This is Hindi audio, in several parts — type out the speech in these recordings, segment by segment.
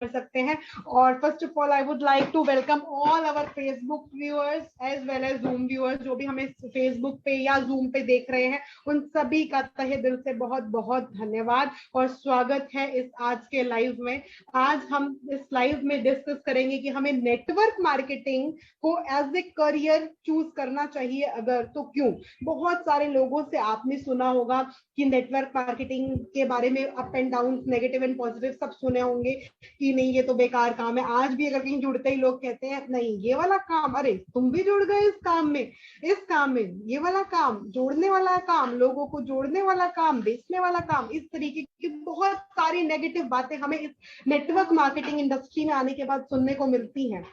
कर सकते हैं। और first of all I would like to welcome all our Facebook viewers as well as Zoom viewers, जो भी हमें फेसबुक पे या जूम पे देख रहे हैं, उन सभी का तहे दिल से बहुत बहुत धन्यवाद और स्वागत है इस आज के लाइव में। आज हम इस लाइव में डिस्कस करेंगे कि हमें नेटवर्क मार्केटिंग को एज ए करियर चूज करना चाहिए, अगर तो क्यों। बहुत सारे लोगों से आपने सुना होगा कि नेटवर्क मार्केटिंग के बारे में up and down, negative and positive सब सुने होंगे कि नहीं ये तो बेकार काम है। आज भी अगर कहीं जुड़ते ही लोग कहते हैं नहीं ये वाला काम, अरे तुम भी जुड़ गए इस काम में ये वाला काम, जोड़ने वाला काम, लोगों को जोड़ने वाला काम, बेचने वाला काम, इस तरीके की बहुत सारी नेगेटिव बातें हमें इस नेटवर्क मार्केटिंग इंडस्ट्री में आने के बाद सुनने को मिलती हैं।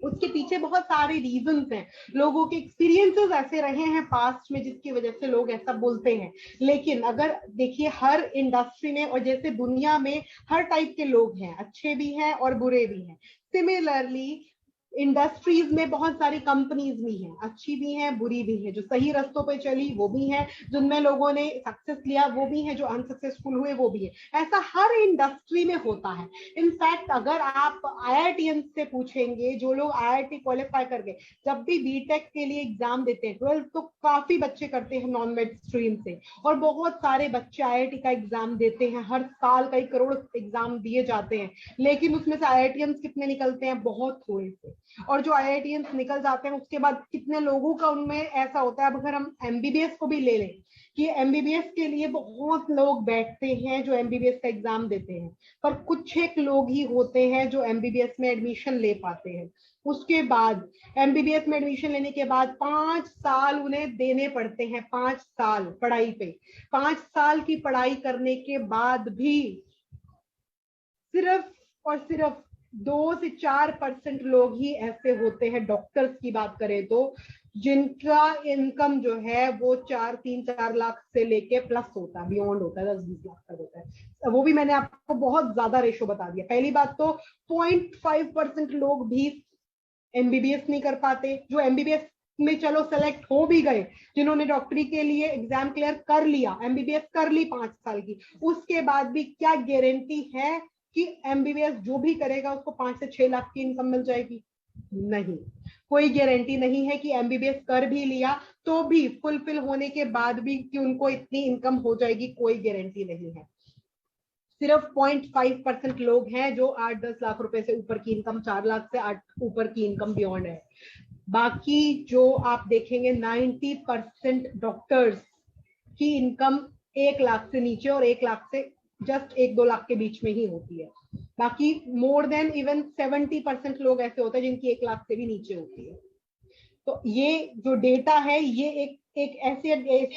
उसके पीछे बहुत सारे रीजंस हैं, लोगों के एक्सपीरियंसेस ऐसे रहे हैं पास्ट में जिसकी वजह से लोग ऐसा बोलते हैं। लेकिन अगर देखिए हर इंडस्ट्री में और जैसे दुनिया में हर टाइप के लोग हैं, अच्छे भी हैं और बुरे भी हैं, सिमिलरली इंडस्ट्रीज में बहुत सारी कंपनीज भी हैं, अच्छी भी हैं बुरी भी हैं, जो सही रास्तों पे चली वो भी हैं, जिनमें लोगों ने सक्सेस लिया वो भी हैं, जो अनसक्सेसफुल हुए वो भी है। ऐसा हर इंडस्ट्री में होता है। इनफैक्ट अगर आप IITians से पूछेंगे, जो लोग IIT क्वालिफाई कर गए, जब भी बीटेक के लिए एग्जाम देते हैं 12th तो काफी बच्चे करते हैं नॉन मेड स्ट्रीम से, और बहुत सारे बच्चे IIT का एग्जाम देते हैं, हर साल कई करोड़ एग्जाम दिए जाते हैं। लेकिन उसमें से IITians कितने निकलते हैं? बहुत थोड़े से। और जो IITians निकल जाते हैं उसके बाद कितने लोगों का उनमें ऐसा होता है। अब अगर हम MBBS को भी ले लें कि MBBS के लिए बहुत लोग बैठते हैं जो MBBS का एग्जाम देते हैं, पर कुछ एक लोग ही होते हैं जो MBBS में एडमिशन ले पाते हैं। उसके बाद MBBS में एडमिशन लेने के बाद 5 साल उन्हें देने पड़ते हैं, 5 साल पढ़ाई पे। 5 साल की पढ़ाई करने के बाद भी सिर्फ और सिर्फ 2 से 4% लोग ही ऐसे होते हैं, डॉक्टर्स की बात करें तो, जिनका इनकम जो है वो 3-4 लाख से लेके प्लस होता है, बियॉन्ड होता है, 10-20 लाख तक होता है। वो भी मैंने आपको बहुत ज्यादा रेशो बता दिया। पहली बात तो 0.5% लोग भी MBBS नहीं कर पाते। जो MBBS में चलो सेलेक्ट हो भी गए, जिन्होंने डॉक्टरी के लिए एग्जाम क्लियर कर लिया, MBBS कर ली 5 साल की, उसके बाद भी क्या गारंटी है कि MBBS जो भी करेगा उसको 5 से 6 लाख की इनकम मिल जाएगी? नहीं, कोई गारंटी नहीं है कि MBBS कर भी लिया तो भी फुलफिल होने के बाद भी कि उनको इतनी इनकम हो जाएगी, कोई गारंटी नहीं है। सिर्फ 0.5% लोग हैं जो 8-10 लाख रुपए से ऊपर की इनकम, 4 लाख से 8 ऊपर की इनकम बियॉन्ड है। बाकी जो आप देखेंगे 90% डॉक्टर्स की इनकम 1 लाख से नीचे और 1 लाख से जस्ट 1-2 लाख के बीच में ही होती है। बाकी मोर देन इवन 70% लोग ऐसे होते हैं जिनकी 1 लाख से भी नीचे होती है। तो ये जो डेटा है ये एक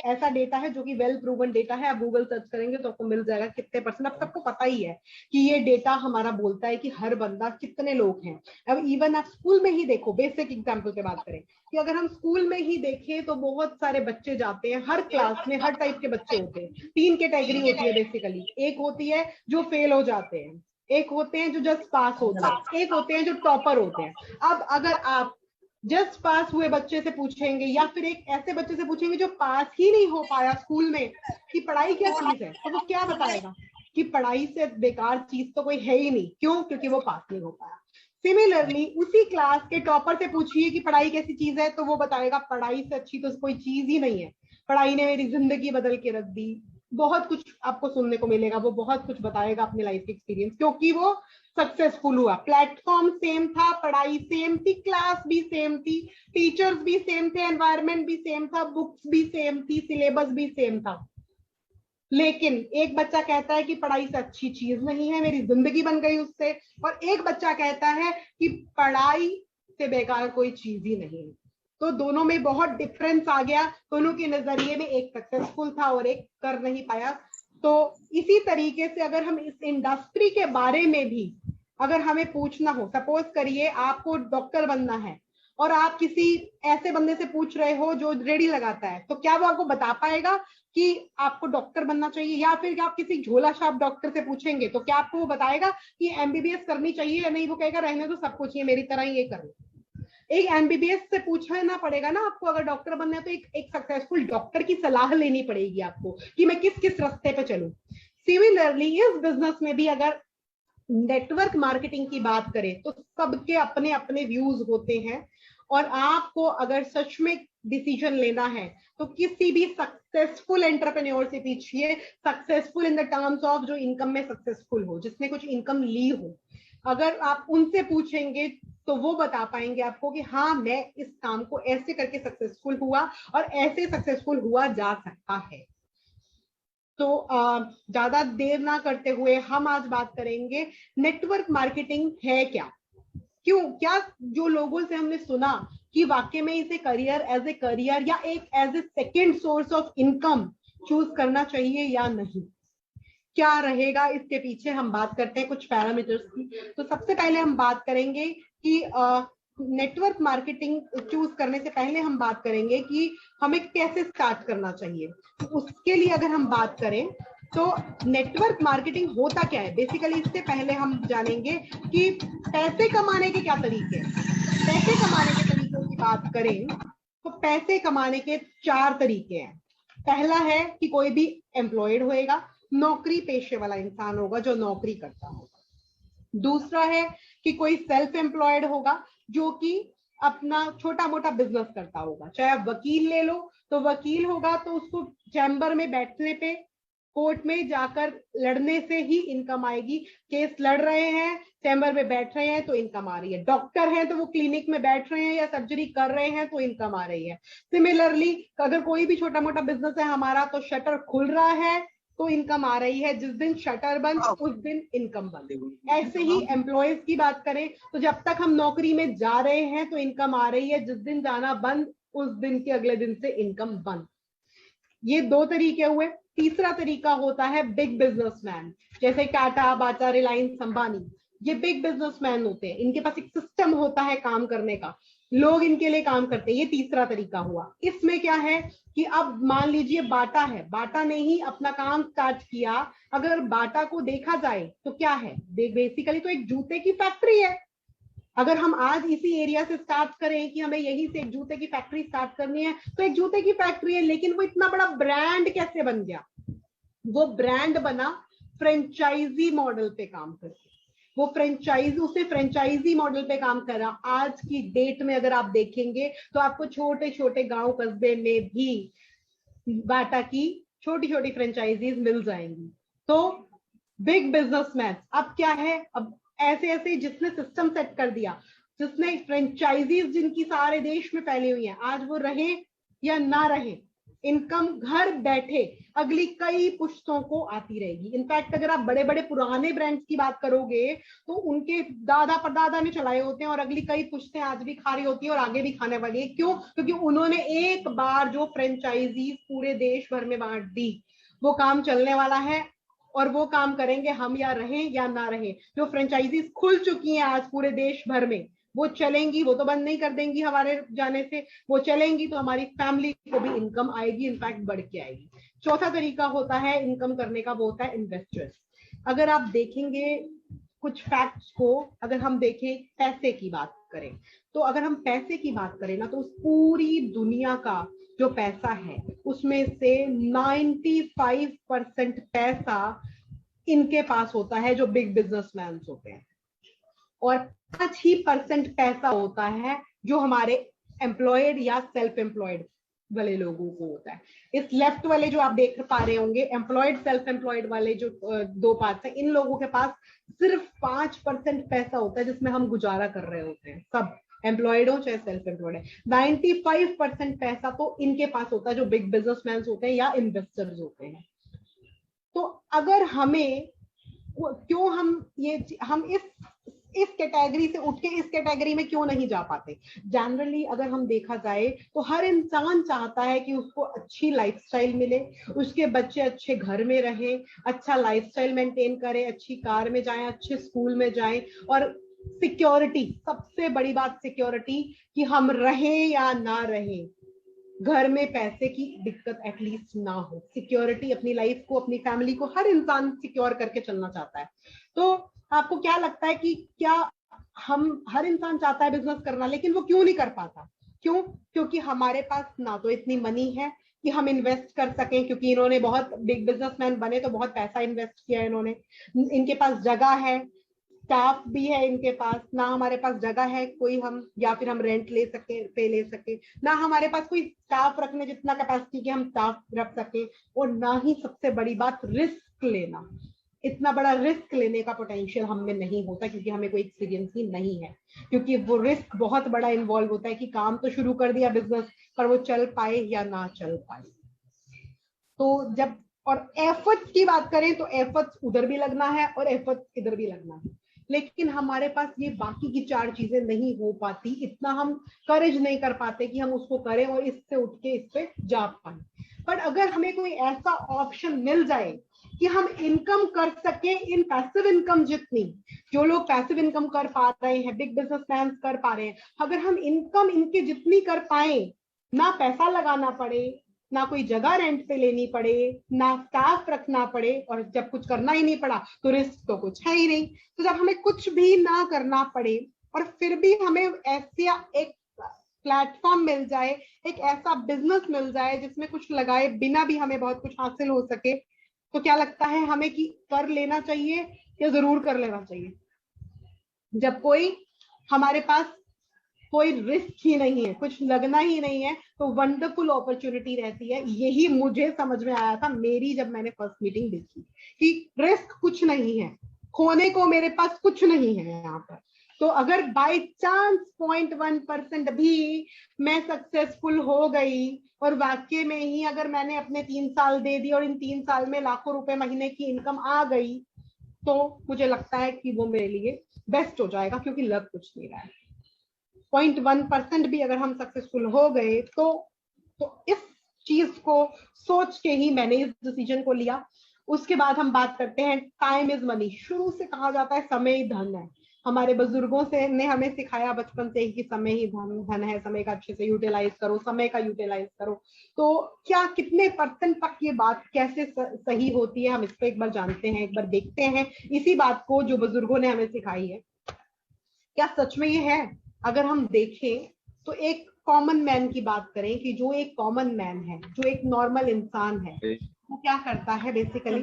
ऐसा डेटा है जो कि वेल प्रूवन डेटा है। आप गूगल सर्च करेंगे तो आपको मिल जाएगा कितने परसेंट। अब सबको पता ही है कि ये डेटा हमारा बोलता है कि हर बंदा, कितने लोग हैं। अब इवन आप स्कूल में ही देखो, बेसिक एग्जाम्पल की बात करें कि अगर हम स्कूल में ही देखें तो बहुत सारे बच्चे जाते हैं, हर क्लास में हर टाइप के बच्चे होते हैं। 3 कैटेगरी होती है बेसिकली। एक होती है जो फेल हो जाते हैं, एक होते हैं जो जस्ट पास होते हैं, एक होते हैं जो टॉपर होते हैं। अब अगर आप जस्ट पास हुए बच्चे से पूछेंगे या फिर एक ऐसे बच्चे से पूछेंगे जो पास ही नहीं हो पाया स्कूल में कि पढ़ाई क्या चीज है, तो वो क्या बताएगा कि पढ़ाई से बेकार चीज तो कोई है ही नहीं। क्यों? क्योंकि वो पास नहीं हो पाया। सिमिलरली उसी क्लास के टॉपर से पूछिए कि पढ़ाई कैसी चीज है, तो वो बताएगा पढ़ाई से अच्छी तो कोई चीज ही नहीं है, पढ़ाई ने मेरी जिंदगी बदल के रख दी। बहुत कुछ आपको सुनने को मिलेगा, वो बहुत कुछ बताएगा अपने लाइफ एक्सपीरियंस, क्योंकि वो सक्सेसफुल हुआ। प्लेटफॉर्म सेम था, पढ़ाई सेम थी, क्लास भी सेम थी, टीचर्स भी सेम थे, एनवायरनमेंट भी सेम था, बुक्स भी सेम थी, सिलेबस भी सेम था। लेकिन एक बच्चा कहता है कि पढ़ाई से अच्छी चीज नहीं है, मेरी जिंदगी बन गई उससे, और एक बच्चा कहता है कि पढ़ाई से बेकार कोई चीज ही नहीं है। तो दोनों में बहुत डिफरेंस आ गया। दोनों के नजरिए में एक सक्सेसफुल था और एक कर नहीं पाया। तो इसी तरीके से अगर हम इस इंडस्ट्री के बारे में भी अगर हमें पूछना हो, सपोज करिए आपको डॉक्टर बनना है और आप किसी ऐसे बंदे से पूछ रहे हो जो रेडी लगाता है, तो क्या वो आपको बता पाएगा कि आपको डॉक्टर बनना चाहिए? या फिर आप किसी झोला छाप डॉक्टर से पूछेंगे तो क्या आपको वो बताएगा कि MBBS करनी चाहिए या नहीं? वो कहेगा रहने दो, सब कुछ ये मेरी तरह ही ये कर लो। एक MBBS से पूछना पड़ेगा ना आपको, अगर डॉक्टर बनना है तो एक सक्सेसफुल डॉक्टर की सलाह लेनी पड़ेगी आपको कि मैं किस किस रास्ते पे चलूं। सिमिलरली इस बिजनेस में भी अगर नेटवर्क मार्केटिंग की बात करें तो सबके अपने अपने व्यूज होते हैं, और आपको अगर सच में डिसीजन लेना है तो किसी भी सक्सेसफुल एंटरप्रेन्योर से पूछिए, successful in the terms of जो इनकम में सक्सेसफुल हो, जिसने कुछ इनकम ली हो, अगर आप उनसे पूछेंगे तो वो बता पाएंगे आपको कि हाँ मैं इस काम को ऐसे करके सक्सेसफुल हुआ और ऐसे सक्सेसफुल हुआ जा सकता है। तो ज्यादा देर ना करते हुए हम आज बात करेंगे नेटवर्क मार्केटिंग है क्या, क्यों, क्या जो लोगों से हमने सुना कि वाकई में इसे करियर या एक as a second source of income choose करना चाहिए या नहीं, क्या रहेगा इसके पीछे, हम बात करते हैं कुछ पैरामीटर्स की। तो सबसे पहले हम बात करेंगे कि नेटवर्क मार्केटिंग चूज करने से पहले हम बात करेंगे कि हमें कैसे स्टार्ट करना चाहिए। तो उसके लिए अगर हम बात करें तो नेटवर्क मार्केटिंग होता क्या है बेसिकली, इससे पहले हम जानेंगे कि पैसे कमाने के क्या तरीके हैं। पैसे कमाने के तरीकों की बात करें तो पैसे कमाने के 4 तरीके हैं। पहला है कि कोई भी एम्प्लॉयड होएगा, नौकरी पेशे वाला इंसान होगा जो नौकरी करता होगा। दूसरा है कि कोई सेल्फ एम्प्लॉयड होगा जो कि अपना छोटा मोटा बिजनेस करता होगा, चाहे आप वकील ले लो तो वकील होगा तो उसको चैम्बर में बैठने पे, कोर्ट में जाकर लड़ने से ही इनकम आएगी। केस लड़ रहे हैं, चैम्बर में बैठ रहे हैं तो इनकम आ रही है। डॉक्टर हैं तो वो क्लिनिक में बैठ रहे हैं या सर्जरी कर रहे हैं तो इनकम आ रही है। सिमिलरली अगर कोई भी छोटा मोटा बिजनेस है हमारा तो शटर खुल रहा है तो इनकम आ रही है, जिस दिन शटर बंद उस दिन इनकम बंद। ऐसे ही एम्प्लॉयज की बात करें तो जब तक हम नौकरी में जा रहे हैं तो इनकम आ रही है, जिस दिन जाना बंद उस दिन के अगले दिन से इनकम बंद। ये 2 तरीके हुए। तीसरा तरीका होता है बिग बिजनेसमैन, जैसे टाटा, बाटा, रिलायंस, अंबानी। ये बिग बिजनेसमैन होते हैं, इनके पास एक सिस्टम होता है काम करने का, लोग इनके लिए काम करते हैं। ये तीसरा तरीका हुआ। इसमें क्या है कि अब मान लीजिए बाटा है, बाटा ने ही अपना काम स्टार्ट किया। अगर बाटा को देखा जाए तो क्या है, बेसिकली तो एक जूते की फैक्ट्री है। अगर हम आज इसी एरिया से स्टार्ट करें कि हमें यहीं से एक जूते की फैक्ट्री स्टार्ट करनी है तो एक जूते की फैक्ट्री है, लेकिन वो इतना बड़ा ब्रांड कैसे बन गया? वो ब्रांड बना फ्रेंचाइजी मॉडल पे काम करके। वो उसे फ्रेंचाइजी मॉडल पे काम करा। आज की डेट में अगर आप देखेंगे तो आपको छोटे छोटे गांव कस्बे में भी बाटा की छोटी छोटी फ्रेंचाइजीज मिल जाएंगी। तो बिग बिजनेसमैन अब क्या है, अब ऐसे ऐसे जिसने सिस्टम सेट कर दिया, जिसने फ्रेंचाइजीज जिनकी सारे देश में फैली हुई है, आज वो रहे या ना रहे, इनकम घर बैठे अगली कई पुश्तों को आती रहेगी। इनफैक्ट अगर आप बड़े बड़े पुराने ब्रांड्स की बात करोगे तो उनके दादा परदादा ने चलाए होते हैं और अगली कई पुश्तें आज भी खा रही होती है और आगे भी खाने वाली है। क्यों? क्योंकि उन्होंने एक बार जो फ्रेंचाइजीज पूरे देश भर में बांट दी, वो काम चलने वाला है और वो काम करेंगे हम, या रहें या ना रहें। जो फ्रेंचाइजीज खुल चुकी हैं आज पूरे देश भर में वो चलेंगी, वो तो बंद नहीं कर देंगी हमारे जाने से, वो चलेंगी तो हमारी फैमिली को भी इनकम आएगी, इनफैक्ट बढ़ के आएगी। चौथा तरीका होता है इनकम करने का, वो होता है इन्वेस्टर्स। अगर आप देखेंगे कुछ फैक्ट्स को, अगर हम देखें पैसे की बात करें तो अगर हम पैसे की बात करें ना तो उस पूरी दुनिया का जो पैसा है उसमें से 95% पैसा इनके पास होता है जो बिग बिजनेसमैन होते हैं, और 5% पैसा होता है जो हमारे एम्प्लॉयड या सेल्फ एम्प्लॉयड वाले लोगों को होता है। इस लेफ्ट वाले जो आप देख पा रहे होंगे एम्प्लॉयड सेल्फ एम्प्लॉयड वाले जो 2 पार्ट्स हैं, इन लोगों के पास सिर्फ 5% पैसा होता है जिसमें हम गुजारा कर रहे होते हैं, सब एम्प्लॉयड हो चाहे सेल्फ एम्प्लॉयड है। 95% पैसा तो इनके पास होता है जो बिग बिजनेसमैन होते हैं या इन्वेस्टर्स होते हैं। तो अगर हमें क्यों हम इस कैटेगरी से उठ के इस कैटेगरी में क्यों नहीं जा पाते? जनरली अगर हम देखा जाए तो हर इंसान चाहता है कि उसको अच्छी लाइफस्टाइल मिले, उसके बच्चे अच्छे घर में रहें, अच्छा लाइफस्टाइल मेंटेन करें, अच्छी कार में जाएं, अच्छे स्कूल में जाएं, और सिक्योरिटी, सबसे बड़ी बात सिक्योरिटी, कि हम रहें या ना रहें घर में पैसे की दिक्कत एटलीस्ट ना हो। सिक्योरिटी, अपनी लाइफ को, अपनी फैमिली को हर इंसान सिक्योर करके चलना चाहता है। तो आपको क्या लगता है कि क्या हर इंसान चाहता है बिजनेस करना, लेकिन वो क्यों नहीं कर पाता? क्यों? क्योंकि हमारे पास ना तो इतनी मनी है कि हम इन्वेस्ट कर सकें, क्योंकि इन्होंने बहुत बिग बिजनेसमैन बने तो बहुत पैसा इन्वेस्ट किया है इन्होंने। इनके पास जगह है, स्टाफ भी है इनके पास, ना हमारे पास जगह है कोई हम, या फिर हम रेंट ले सके, पे ले सके, ना हमारे पास कोई स्टाफ रखने जितना कैपेसिटी के हम स्टाफ रख सके, और ना ही सबसे बड़ी बात रिस्क लेना, इतना बड़ा रिस्क लेने का पोटेंशियल हम में नहीं होता, क्योंकि हमें कोई एक्सपीरियंस ही नहीं है। क्योंकि वो रिस्क बहुत बड़ा इन्वॉल्व होता है कि काम तो शुरू कर दिया बिजनेस, पर वो चल पाए या ना चल पाए। तो जब और एफर्ट्स की बात करें तो एफर्ट्स उधर भी लगना है और एफर्ट्स इधर भी लगना है, लेकिन हमारे पास ये बाकी की चार चीजें नहीं हो पाती, इतना हम करेज नहीं कर पाते कि हम उसको करें और इससे उठ के इस पे जा पाए। पर अगर हमें कोई ऐसा ऑप्शन मिल जाए कि हम इनकम कर सके इन पैसिव इनकम जितनी, जो लोग पैसिव इनकम कर पा रहे हैं, बिग बिजनेसमैन कर पा रहे हैं, अगर हम इनकम इनके जितनी कर पाए, ना पैसा लगाना पड़े, ना कोई जगह रेंट पे लेनी पड़े, ना स्टाफ रखना पड़े, और जब कुछ करना ही नहीं पड़ा तो रिस्क तो कुछ है ही नहीं। तो जब हमें कुछ भी ना करना पड़े और फिर भी हमें ऐसा एक प्लेटफॉर्म मिल जाए, एक ऐसा बिजनेस मिल जाए जिसमें कुछ लगाए बिना भी हमें बहुत कुछ हासिल हो सके, तो क्या लगता है हमें कि कर लेना चाहिए या जरूर कर लेना चाहिए? जब कोई हमारे पास कोई रिस्क ही नहीं है, कुछ लगना ही नहीं है, तो वंडरफुल अपॉर्चुनिटी रहती है। यही मुझे समझ में आया था मेरी जब मैंने फर्स्ट मीटिंग देखी कि रिस्क कुछ नहीं है, खोने को मेरे पास कुछ नहीं है यहाँ पर। तो अगर बाय चांस 0.1% भी मैं सक्सेसफुल हो गई और वाकई में ही अगर मैंने अपने 3 साल दे दिए और इन 3 साल में लाखों रुपए महीने की इनकम आ गई, तो मुझे लगता है कि वो मेरे लिए बेस्ट हो जाएगा, क्योंकि लग कुछ नहीं रहा है। 0.1% भी अगर हम सक्सेसफुल हो गए तो इस चीज को सोच के ही मैंने इस डिसीजन को लिया। उसके बाद हम बात करते हैं टाइम इज मनी। शुरू से कहा जाता है समय ही धन है, हमारे बुजुर्गों से ने हमें सिखाया बचपन से ही कि समय ही धन है, समय का अच्छे से यूटिलाइज करो, समय का यूटिलाइज करो। तो क्या कितने परसेंट तक ये बात कैसे सही होती है, हम इस पर एक बार जानते हैं, एक बार देखते हैं इसी बात को जो बुजुर्गों ने हमें सिखाई है, क्या सच में ये है? अगर हम देखें तो एक कॉमन मैन की बात करें कि जो एक कॉमन मैन है, जो एक नॉर्मल इंसान है, वो क्या करता है बेसिकली?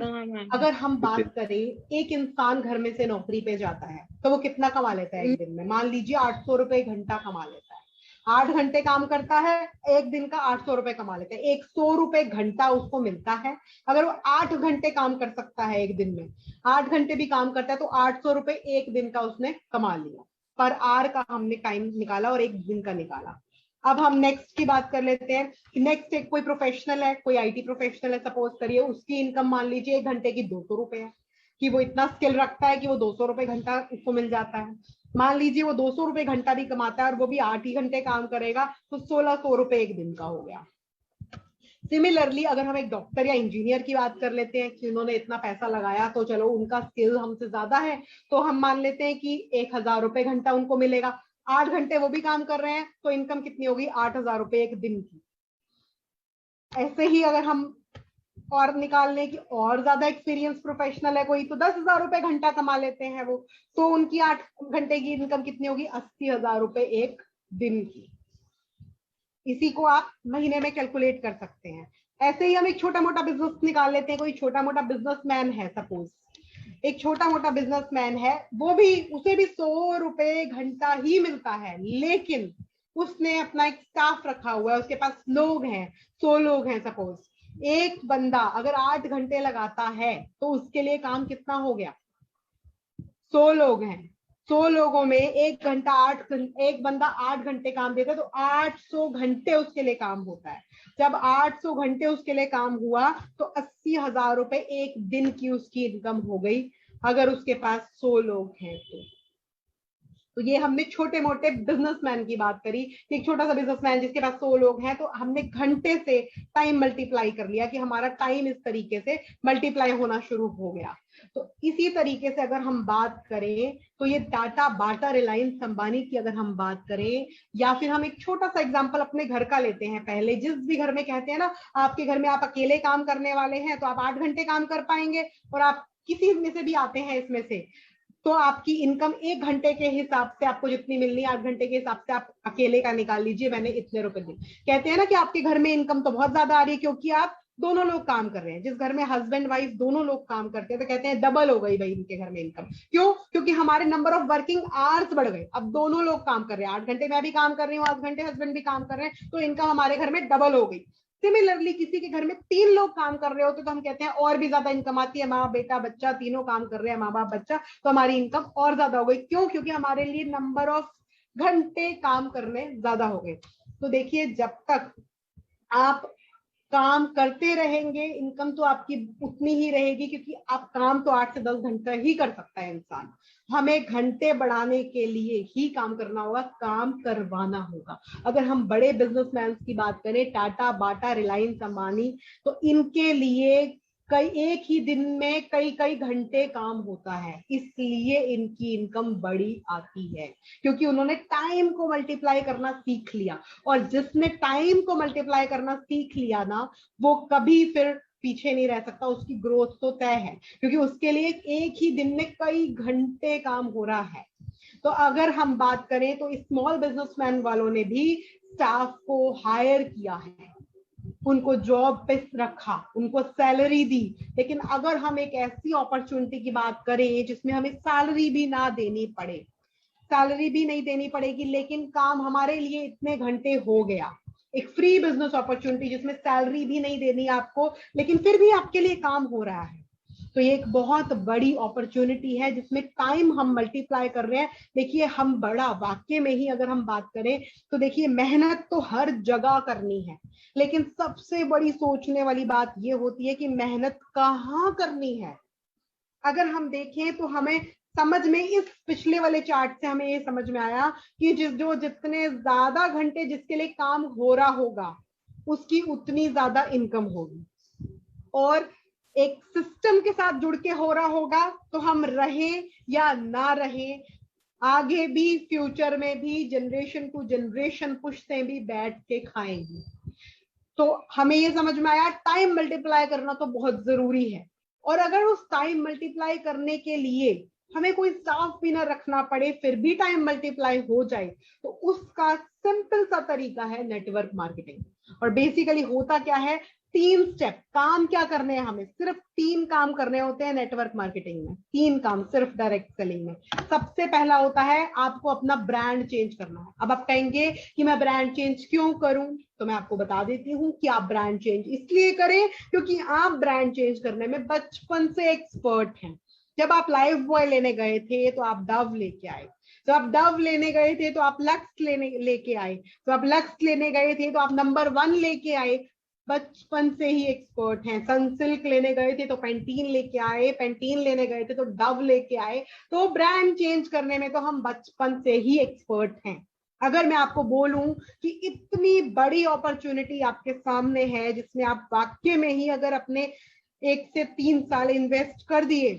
अगर हम बात करें, एक इंसान घर में से नौकरी पे जाता है तो वो कितना कमा लेता है एक दिन में? मान लीजिए 800 रुपए घंटा कमा लेता है, 8 घंटे काम करता है, एक दिन का 800 रुपए कमा लेता है, 100 रुपए घंटा उसको मिलता है। अगर वो 8 घंटे काम कर सकता है एक दिन में, 8 घंटे भी काम करता है, तो 800 रुपए एक दिन का उसने कमा लिया। पर आर का हमने टाइम निकाला और एक दिन का निकाला। अब हम नेक्स्ट की बात कर लेते हैं कि नेक्स्ट एक कोई प्रोफेशनल है, कोई आईटी प्रोफेशनल है, सपोज करिए उसकी इनकम मान लीजिए एक घंटे की 200 रुपए है, कि वो इतना स्किल रखता है कि वो 200 रुपए घंटा उसको मिल जाता है। मान लीजिए वो 200 रुपए घंटा भी कमाता है और वो भी 8 ही घंटे काम करेगा, तो 1600 रुपए एक दिन का हो गया। सिमिलरली अगर हम एक डॉक्टर या इंजीनियर की बात कर लेते हैं कि उन्होंने इतना पैसा लगाया, तो चलो उनका स्किल हमसे ज्यादा है, तो हम मान लेते हैं कि 1000 रुपए घंटा उनको मिलेगा, 8 घंटे वो भी काम कर रहे हैं, तो इनकम कितनी होगी? 8000 रुपए एक दिन की। ऐसे ही अगर हम और निकाल लें कि और ज्यादा एक्सपीरियंस प्रोफेशनल है कोई, तो 10,000 रुपए घंटा कमा लेते हैं वो, तो उनकी 8 घंटे की इनकम कितनी होगी? 80,000 रुपए एक दिन की। इसी को आप महीने में कैलकुलेट कर सकते हैं। ऐसे ही हम एक छोटा मोटा बिजनेस निकाल लेते हैं, कोई छोटा मोटा बिजनेसमैन है, सपोज एक छोटा मोटा बिजनेसमैन है, वो भी उसे भी 100 रुपए घंटा ही मिलता है, लेकिन उसने अपना एक स्टाफ रखा हुआ है, उसके पास लोग हैं, 100 लोग हैं सपोज। एक बंदा अगर 8 घंटे लगाता है तो उसके लिए काम कितना हो गया? 100 लोग हैं, 100 लोगों में एक बंदा 8 घंटे काम देता है, तो 800 घंटे उसके लिए काम होता है। जब 800 घंटे उसके लिए काम हुआ तो 80,000 रुपए एक दिन की उसकी इनकम हो गई, अगर उसके पास 100 लोग हैं तो ये हमने छोटे मोटे बिजनेसमैन की बात करी। एक छोटा सा बिजनेसमैन जिसके पास 100 लोग हैं, तो हमने घंटे से टाइम मल्टीप्लाई कर लिया कि हमारा टाइम इस तरीके से मल्टीप्लाई होना शुरू हो गया। तो इसी तरीके से अगर हम बात करें तो ये टाटा, बाटा, रिलायंस अंबानी की अगर हम बात करें, या फिर हम एक छोटा सा एग्जांपल अपने घर का लेते हैं, पहले जिस भी घर में कहते हैं ना, आपके घर में आप अकेले काम करने वाले हैं तो आप 8 घंटे काम कर पाएंगे, और आप किसी में से भी आते हैं इसमें से, तो आपकी इनकम 1 घंटे के हिसाब से आपको जितनी मिलनी है, 8 घंटे के हिसाब से आप अकेले का निकाल लीजिए, मैंने इतने रुपए दिए। कहते हैं ना कि आपके घर में इनकम तो बहुत ज्यादा आ रही है क्योंकि आप दोनों लोग काम कर रहे हैं, जिस घर में हस्बैंड वाइफ दोनों लोग काम करते हैं तो कहते हैं डबल हो गई भाई इनके घर में इनकम। क्यों? क्योंकि हमारे नंबर ऑफ वर्किंग आवर्स बढ़ गए, अब दोनों लोग काम कर रहे हैं, 8 घंटे मैं भी काम कर रही हूँ, 8 घंटे हस्बैंड भी काम कर रहे हैं, तो इनकम हमारे घर में डबल हो गई। सिमिलरली किसी के घर में 3 लोग काम कर रहे होते तो हम कहते हैं और भी ज्यादा इनकम आती है, माँ बेटा बच्चा तीनों काम कर रहे हैं, माँ बाप बच्चा, तो हमारी इनकम और ज्यादा हो गई। क्यों? क्योंकि हमारे लिए नंबर ऑफ घंटे काम करने ज्यादा हो गए। तो देखिए जब तक आप काम करते रहेंगे इनकम तो आपकी उतनी ही रहेगी, क्योंकि आप काम तो 8 से 10 घंटे ही कर सकता है इंसान। हमें घंटे बढ़ाने के लिए ही काम करना होगा, काम करवाना होगा। अगर हम बड़े बिजनेसमैन की बात करें, टाटा, बाटा, रिलायंस, अंबानी, तो इनके लिए कई एक ही दिन में कई कई घंटे काम होता है, इसलिए इनकी इनकम बड़ी आती है, क्योंकि उन्होंने टाइम को मल्टीप्लाई करना सीख लिया। और जिसने टाइम को मल्टीप्लाई करना सीख लिया ना, वो कभी फिर पीछे नहीं रह सकता, उसकी ग्रोथ तो तय है, क्योंकि उसके लिए एक ही दिन में कई घंटे काम हो रहा है। तो अगर हम बात करें तो स्मॉल बिजनेसमैन वालों ने भी स्टाफ को हायर किया है, उनको जॉब पे रखा, उनको सैलरी दी। लेकिन अगर हम एक ऐसी अपॉर्चुनिटी की बात करें जिसमें हमें सैलरी भी ना देनी पड़े, सैलरी भी नहीं देनी पड़ेगी, लेकिन काम हमारे लिए इतने घंटे हो गया, एक फ्री बिजनेस अपॉर्चुनिटी जिसमें सैलरी भी नहीं देनी आपको, लेकिन फिर भी आपके लिए काम हो रहा है, तो ये एक बहुत बड़ी अपॉर्चुनिटी है जिसमें टाइम हम मल्टीप्लाई कर रहे हैं। देखिए हम बड़ा वाक्य में ही अगर हम बात करें तो देखिए मेहनत तो हर जगह करनी है, लेकिन सबसे बड़ी सोचने वाली बात ये होती है कि मेहनत कहाँ करनी है। अगर हम देखें तो हमें समझ में इस पिछले वाले चार्ट से हमें ये समझ में आया कि जितने ज्यादा घंटे जिसके लिए काम हो रहा होगा उसकी उतनी ज्यादा इनकम होगी, और एक सिस्टम के साथ जुड़ के हो रहा होगा तो हम रहें या ना रहें, आगे भी फ्यूचर में भी जनरेशन टू जनरेशन पुश्तें भी बैठ के खाएंगी। तो हमें ये समझ में आया टाइम मल्टीप्लाई करना तो बहुत जरूरी है, और अगर उस टाइम मल्टीप्लाई करने के लिए हमें कोई स्टाफ भी ना रखना पड़े फिर भी टाइम मल्टीप्लाई हो जाए, तो उसका सिंपल सा तरीका है नेटवर्क मार्केटिंग। और बेसिकली होता क्या है, 3 स्टेप, काम क्या करने हैं, हमें सिर्फ 3 काम करने होते हैं नेटवर्क मार्केटिंग में, 3 काम सिर्फ डायरेक्ट सेलिंग में। सबसे पहला होता है आपको अपना ब्रांड चेंज करना है। अब आप कहेंगे कि मैं ब्रांड चेंज क्यों करूं, तो मैं आपको बता देती हूं कि आप ब्रांड चेंज इसलिए करें क्योंकि आप ब्रांड चेंज करने में बचपन से एक्सपर्ट हैं। जब आप लाइफ बॉय लेने गए थे तो आप डव लेके आए, तो आप डव लेने गए थे तो आप लक्स लेके आए, तो आप लक्स लेने गए थे तो आप नंबर 1 लेके आए, बचपन से ही एक्सपर्ट हैं। सनसिल्क लेने गए थे तो पैंटीन लेके आए, पैंटीन लेने गए थे तो डव लेके आए। तो ब्रांड चेंज करने में तो हम बचपन से ही एक्सपर्ट हैं। अगर मैं आपको बोलूं कि इतनी बड़ी अपॉर्चुनिटी आपके सामने है जिसमें आप वाकई में ही अगर अपने 1 से 3 साल इन्वेस्ट कर दिए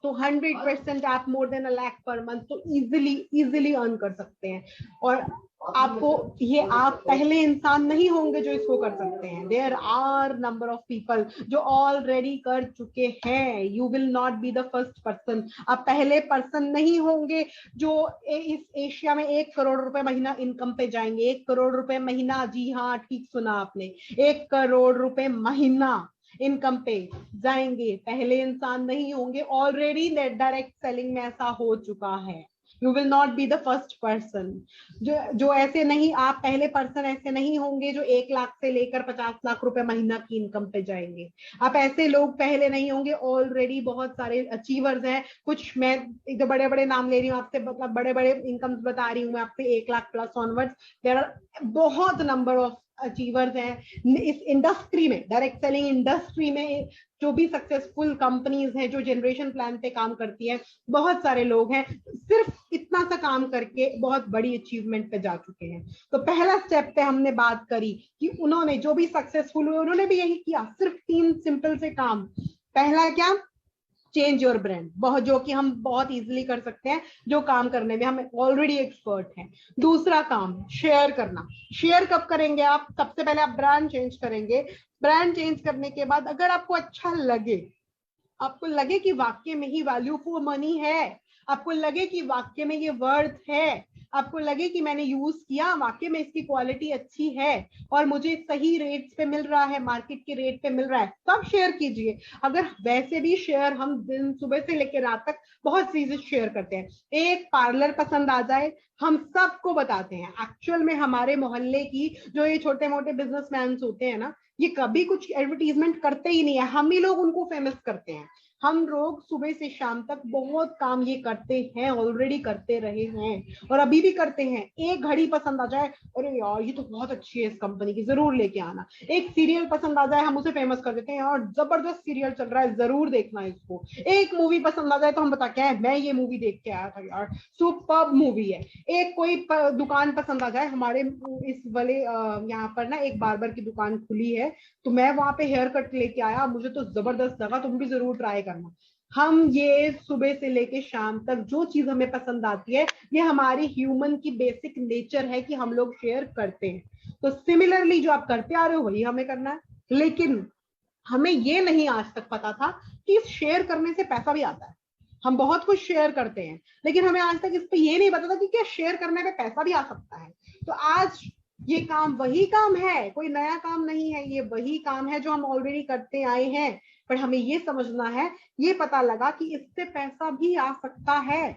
तो 100% आप more than 1 lakh per month तो इजिली अर्न कर सकते हैं। और आपको ये आप पहले इंसान नहीं होंगे जो इसको कर सकते हैं, there are number of people जो ऑलरेडी कर चुके हैं, you will not be the first person. आप पहले पर्सन नहीं होंगे जो इस एशिया में 1 करोड़ रुपए महीना इनकम पे जाएंगे। 1 करोड़ रुपए महीना, जी हाँ ठीक सुना आपने, 1 करोड़ रुपए महीना इनकम पे जाएंगे, पहले इंसान नहीं होंगे। ऑलरेडी डायरेक्ट सेलिंग में ऐसा हो चुका है, you will not be the first person. जो ऐसे नहीं, आप पहले पर्सन ऐसे नहीं होंगे जो 1 लाख से लेकर 50 लाख रुपए महीना की इनकम पे जाएंगे। आप ऐसे लोग पहले नहीं होंगे, ऑलरेडी बहुत सारे अचीवर्स हैं। कुछ मैं तो बड़े बड़े नाम ले रही हूँ आपसे, मतलब बड़े बड़े इनकम बता रही हूँ मैं आपसे, 1 lakh plus onwards, there are बहुत नंबर ऑफ अचीवर्स हैं इस इंडस्ट्री में, डायरेक्ट सेलिंग इंडस्ट्री में। जो भी सक्सेसफुल कंपनीज हैं जो जनरेशन प्लान पे काम करती है, बहुत सारे लोग हैं सिर्फ इतना सा काम करके बहुत बड़ी अचीवमेंट पे जा चुके हैं। तो पहला स्टेप पे हमने बात करी कि उन्होंने जो भी सक्सेसफुल हुए उन्होंने भी यही किया, सिर्फ 3 सिंपल से काम। पहला क्या, चेंज योर ब्रांड, बहुत जो कि हम बहुत इजीली कर सकते हैं, जो काम करने में हम ऑलरेडी एक्सपर्ट हैं। दूसरा काम, शेयर करना। शेयर कब करेंगे आप, सबसे पहले आप ब्रांड चेंज करेंगे। ब्रांड चेंज करने के बाद अगर आपको अच्छा लगे, आपको लगे कि वाकई में ही वैल्यू फॉर मनी है, आपको लगे कि वाकई में ये वर्थ है, आपको लगे कि मैंने यूज किया, वाकई में इसकी क्वालिटी अच्छी है और मुझे सही रेट्स पे मिल रहा है, मार्केट के रेट पे मिल रहा है, तब शेयर कीजिए। अगर वैसे भी शेयर हम दिन सुबह से लेकर रात तक बहुत चीजें शेयर करते हैं, एक पार्लर पसंद आ जाए हम सबको बताते हैं। एक्चुअल में हमारे मोहल्ले की जो ये छोटे मोटे बिजनेसमैन होते हैं ना, ये कभी कुछ एडवर्टीजमेंट करते ही नहीं है, हम ही लोग उनको फेमस करते हैं। हम लोग सुबह से शाम तक बहुत काम ये करते हैं, ऑलरेडी करते रहे हैं और अभी भी करते हैं। एक घड़ी पसंद आ जाए, अरे यार ये तो बहुत अच्छी है, इस कंपनी की जरूर लेके आना। एक सीरियल पसंद आ जाए, हम उसे फेमस कर देते हैं, और जबरदस्त सीरियल चल रहा है, जरूर देखना इसको। एक मूवी पसंद आ जाए तो हम बता क्या है, मैं ये मूवी देख के आया था यार, सुपर्ब मूवी है। एक कोई दुकान पसंद आ जाए, हमारे इस वाले यहाँ पर ना एक बार्बर की दुकान खुली है, तो मैं वहां पे हेयर कट लेके आया, मुझे तो जबरदस्त लगा, तुम भी जरूर ट्राई करना। हम ये सुबह से लेके शाम तक जो चीज हमें पसंद आती है, ये हमारी ह्यूमन की बेसिक नेचर है कि हम लोग शेयर करते हैं। तो सिमिलरली जो आप करते आ रहे हो वही हमें करना है। लेकिन हमें ये नहीं आज तक पता था कि शेयर करने से पैसा भी आता है। हम बहुत कुछ शेयर करते हैं, लेकिन हमें आज तक इस पे ये नहीं पता था कि क्या शेयर करने पे पैसा भी आ सकता है। तो आज ये काम वही काम है, कोई नया काम नहीं है, ये वही काम है जो हम ऑलरेडी करते आए हैं, पर हमें ये समझना है, ये पता लगा कि इससे पैसा भी आ सकता है।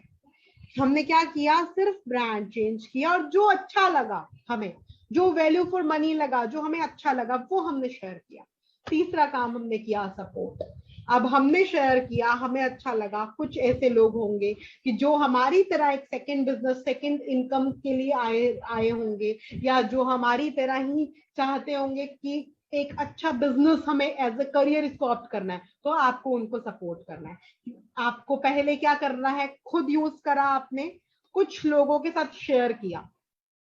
हमने क्या किया, सिर्फ ब्रांड चेंज किया और जो अच्छा लगा हमें, जो वैल्यू फॉर मनी लगा, जो हमें अच्छा लगा, वो हमने शेयर किया। तीसरा काम हमने किया, सपोर्ट। अब हमने शेयर किया, हमें अच्छा लगा, कुछ ऐसे लोग होंगे कि जो हमारी तरह एक सेकंड बिजनेस, सेकंड इनकम के लिए आए होंगे, या जो हमारी तरह ही चाहते होंगे कि एक अच्छा बिजनेस हमें एज ए करियर इसको ऑप्ट करना है, तो आपको उनको सपोर्ट करना है। आपको पहले क्या करना है, खुद यूज करा आपने, कुछ लोगों के साथ शेयर किया।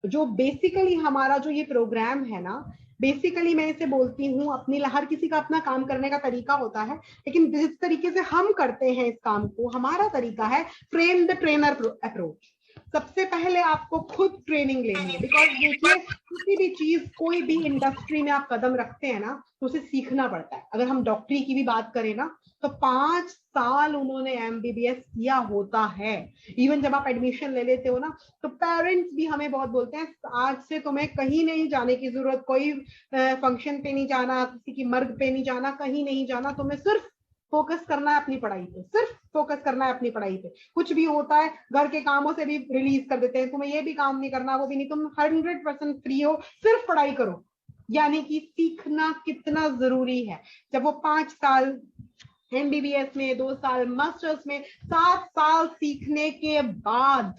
जो बेसिकली हमारा जो ये प्रोग्राम है ना, बेसिकली मैं इसे बोलती हूँ, अपनी हर किसी का अपना काम करने का तरीका होता है, लेकिन जिस तरीके से हम करते हैं इस काम को, हमारा तरीका है ट्रेन द ट्रेनर अप्रोच। सबसे पहले आपको खुद ट्रेनिंग लेनी है, बिकॉज देखिए किसी भी चीज, कोई भी इंडस्ट्री में आप कदम रखते हैं ना, तो उसे सीखना पड़ता है। अगर हम डॉक्टरी की भी बात करें ना, तो 5 साल उन्होंने एमबीबीएस किया होता है। इवन जब आप एडमिशन ले लेते हो ना, तो पेरेंट्स भी हमें बहुत बोलते हैं, आज से तुम्हें कहीं नहीं जाने की जरूरत, कोई फंक्शन पे नहीं जाना, किसी की मर्ग पे नहीं जाना, कहीं नहीं जाना, तुम्हें सिर्फ फोकस करना है अपनी पढ़ाई पे, सिर्फ फोकस करना है अपनी पढ़ाई पे। कुछ भी होता है घर के कामों से भी रिलीज कर देते हैं, तुम्हें ये भी काम नहीं करना, वो भी नहीं, तुम 100% फ्री हो, सिर्फ पढ़ाई करो। यानी कि सीखना कितना जरूरी है। जब वो 5 साल एमबीबीएस में, 2 साल मास्टर्स में, 7 साल सीखने के बाद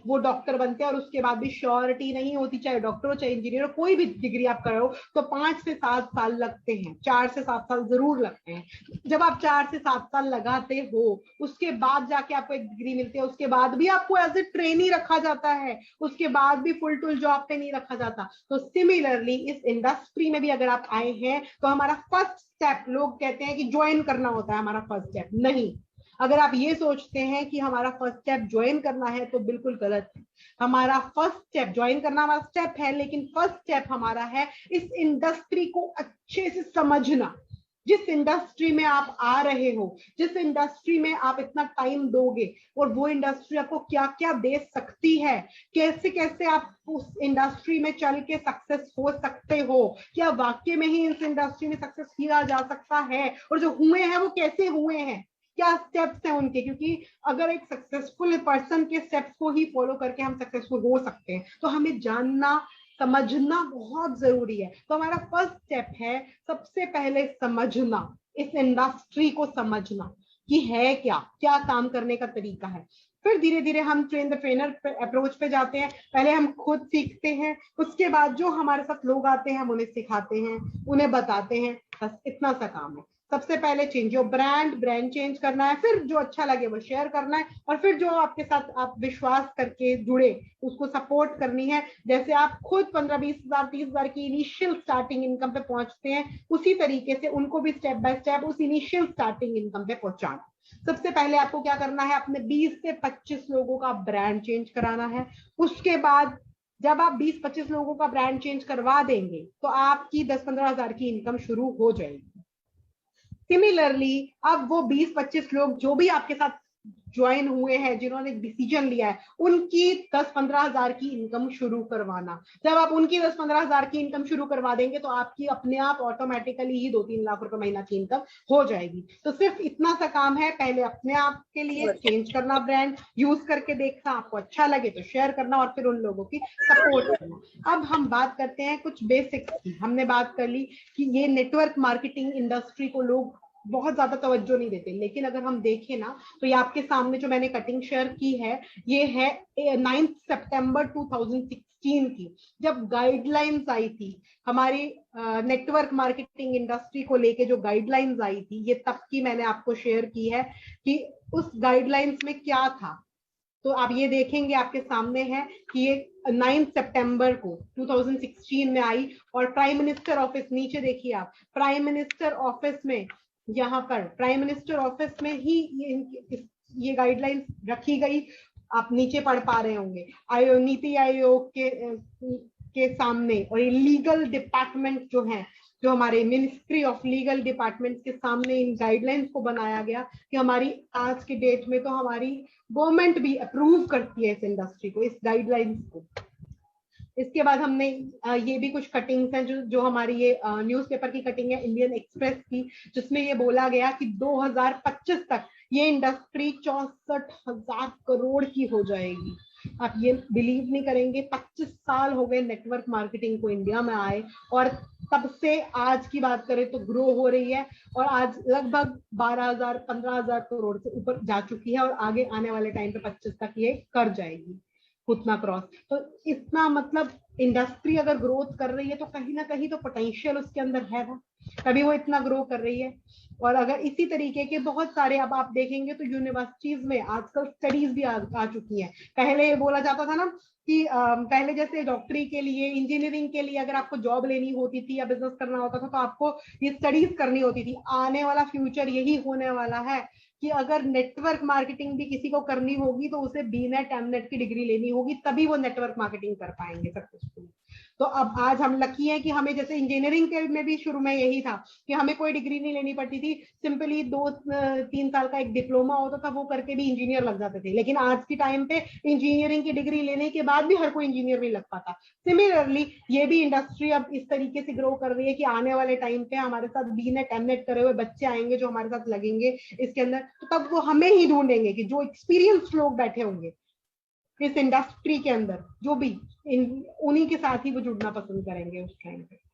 वो डॉक्टर बनते हैं, और उसके बाद भी श्योरिटी नहीं होती, चाहे डॉक्टर हो चाहे इंजीनियर हो, कोई भी डिग्री आप करो, तो 5 से 7 साल लगते हैं, 4 से 7 साल जरूर लगते हैं। जब आप 4 से 7 साल लगाते हो, उसके बाद जाके आपको एक डिग्री मिलती है, उसके बाद भी आपको एज ए ट्रेनी रखा जाता है, उसके बाद भी फुल टूल जॉब पे नहीं रखा जाता। तो सिमिलरली इस इंडस्ट्री में भी अगर आप आए हैं, तो हमारा फर्स्ट स्टेप, लोग कहते हैं कि ज्वाइन करना होता है हमारा फर्स्ट स्टेप, नहीं। अगर आप ये सोचते हैं कि हमारा फर्स्ट स्टेप ज्वाइन करना है, तो बिल्कुल गलत है। हमारा फर्स्ट स्टेप ज्वाइन करना हमारा स्टेप है, लेकिन फर्स्ट स्टेप हमारा है इस इंडस्ट्री को अच्छे से समझना। जिस इंडस्ट्री में आप आ रहे हो, जिस इंडस्ट्री में आप इतना टाइम दोगे, और वो इंडस्ट्री आपको क्या क्या दे सकती है, कैसे कैसे आप उस इंडस्ट्री में चल के सक्सेस हो सकते हो, क्या वाकई में ही इस इंडस्ट्री में सक्सेस किया जा सकता है, और जो हुए हैं वो कैसे हुए हैं, क्या स्टेप्स हैं उनके। क्योंकि अगर एक सक्सेसफुल पर्सन के स्टेप्स को ही फॉलो करके हम सक्सेसफुल हो सकते हैं, तो हमें जानना समझना बहुत जरूरी है। तो हमारा फर्स्ट स्टेप है सबसे पहले समझना, इस इंडस्ट्री को समझना कि है क्या, क्या काम करने का तरीका है। फिर धीरे धीरे हम ट्रेन द ट्रेनर अप्रोच पे जाते हैं। पहले हम खुद सीखते हैं, उसके बाद जो हमारे साथ लोग आते हैं हम उन्हें सिखाते हैं, उन्हें बताते हैं, बस इतना सा काम है। सबसे पहले चेंज योर ब्रांड चेंज करना है, फिर जो अच्छा लगे वो शेयर करना है, और फिर जो आपके साथ आप विश्वास करके जुड़े उसको सपोर्ट करनी है। जैसे आप खुद 15-20 हजार 30 हजार की इनिशियल स्टार्टिंग इनकम पे पहुंचते हैं, उसी तरीके से उनको भी स्टेप बाय स्टेप उस इनिशियल स्टार्टिंग इनकम पे पहुंचाना। सबसे पहले आपको क्या करना है, अपने 20 से 25 लोगों का ब्रांड चेंज कराना है। उसके बाद जब आप 20-25 लोगों का ब्रांड चेंज करवा देंगे, तो आपकी 10-15 हजार की इनकम शुरू हो जाएगी। सिमिलरली अब वो 20-25 लोग जो भी आपके साथ ज्वाइन हुए हैं, जिन्होंने डिसीजन लिया है, उनकी 10-15 हजार की इनकम शुरू करवाना। जब आप उनकी 10-15 हजार की इनकम शुरू करवा देंगे तो आपकी अपने आप ऑटोमेटिकली ही 2-3 लाख रुपए महीना की इनकम हो जाएगी। तो सिर्फ इतना सा काम है, पहले अपने आप के लिए चेंज करना, ब्रांड यूज करके देखना, आपको अच्छा लगे तो शेयर करना और फिर उन लोगों की सपोर्ट करना। अब हम बात करते हैं कुछ बेसिक्स की। हमने बात कर ली कि ये नेटवर्क मार्केटिंग इंडस्ट्री को लोग बहुत ज्यादा तवज्जो नहीं देते, लेकिन अगर हम देखें ना तो ये आपके सामने जो मैंने कटिंग शेयर की है, ये है 9 सितंबर 2016 की, जब गाइडलाइंस आई थी हमारी नेटवर्क मार्केटिंग इंडस्ट्री को लेके, जो गाइडलाइंस आई थी ये तब की मैंने आपको शेयर की है कि उस गाइडलाइंस में क्या था। तो आप ये देखेंगे आपके सामने है कि ये 9 सितंबर को 2016 में आई, और प्राइम मिनिस्टर ऑफिस, नीचे देखिए आप, प्राइम मिनिस्टर ऑफिस में, यहाँ पर प्राइम मिनिस्टर ऑफिस में ही ये गाइडलाइंस रखी गई। आप नीचे पढ़ पा रहे होंगे, नीति आयोग के सामने, और ये लीगल डिपार्टमेंट जो है, जो हमारे मिनिस्ट्री ऑफ लीगल डिपार्टमेंट के सामने इन गाइडलाइंस को बनाया गया कि हमारी आज के डेट में तो हमारी गवर्नमेंट भी अप्रूव करती है इस इंडस्ट्री को, इस गाइडलाइंस को। इसके बाद हमने ये भी कुछ कटिंग्स हैं जो हमारी ये न्यूज़पेपर की कटिंग है इंडियन एक्सप्रेस की, जिसमें ये बोला गया कि 2025 तक ये इंडस्ट्री 64,000 करोड़ की हो जाएगी। आप ये बिलीव नहीं करेंगे, 25 साल हो गए नेटवर्क मार्केटिंग को इंडिया में आए, और तब से आज की बात करें तो ग्रो हो रही है, और आज लगभग 12,000-15,000 करोड़ से ऊपर जा चुकी है, और आगे आने वाले टाइम पे 25 तक ये कर जाएगी उतना क्रॉस। तो इतना मतलब इंडस्ट्री अगर ग्रोथ कर रही है तो कहीं ना कहीं तो पोटेंशियल उसके अंदर है ना, तभी वो इतना ग्रो कर रही है। और अगर इसी तरीके के बहुत सारे, अब आप देखेंगे तो यूनिवर्सिटीज में आजकल स्टडीज भी आ चुकी हैं। पहले बोला जाता था ना कि पहले जैसे डॉक्टरी के लिए, इंजीनियरिंग के लिए अगर आपको जॉब लेनी होती थी या बिजनेस करना होता था तो आपको ये स्टडीज करनी होती थी। आने वाला फ्यूचर यही होने वाला है कि अगर नेटवर्क मार्केटिंग भी किसी को करनी होगी तो उसे बीनेट एमनेट की डिग्री लेनी होगी, तभी वो नेटवर्क मार्केटिंग कर पाएंगे सक्सेसफुली। तो अब आज हम लकी हैं कि हमें, जैसे इंजीनियरिंग के में भी शुरू में यही था कि हमें कोई डिग्री नहीं लेनी पड़ती थी, सिंपली 2-3 साल का एक डिप्लोमा होता था, वो करके भी इंजीनियर लग जाते थे। लेकिन आज की टाइम पे इंजीनियरिंग की डिग्री लेने के बाद भी हर कोई इंजीनियर नहीं लग पाता। सिमिलरली ये भी इंडस्ट्री अब इस तरीके से ग्रो कर रही है कि आने वाले टाइम पे हमारे साथ बीनेट एमनेट करे हुए बच्चे आएंगे जो हमारे साथ लगेंगे इसके अंदर, तो तब वो हमें ही ढूंढेंगे कि जो एक्सपीरियंस लोग बैठे होंगे इस इंडस्ट्री के अंदर, जो भी उन्हीं के साथ ही वो जुड़ना पसंद करेंगे उस टाइम पे।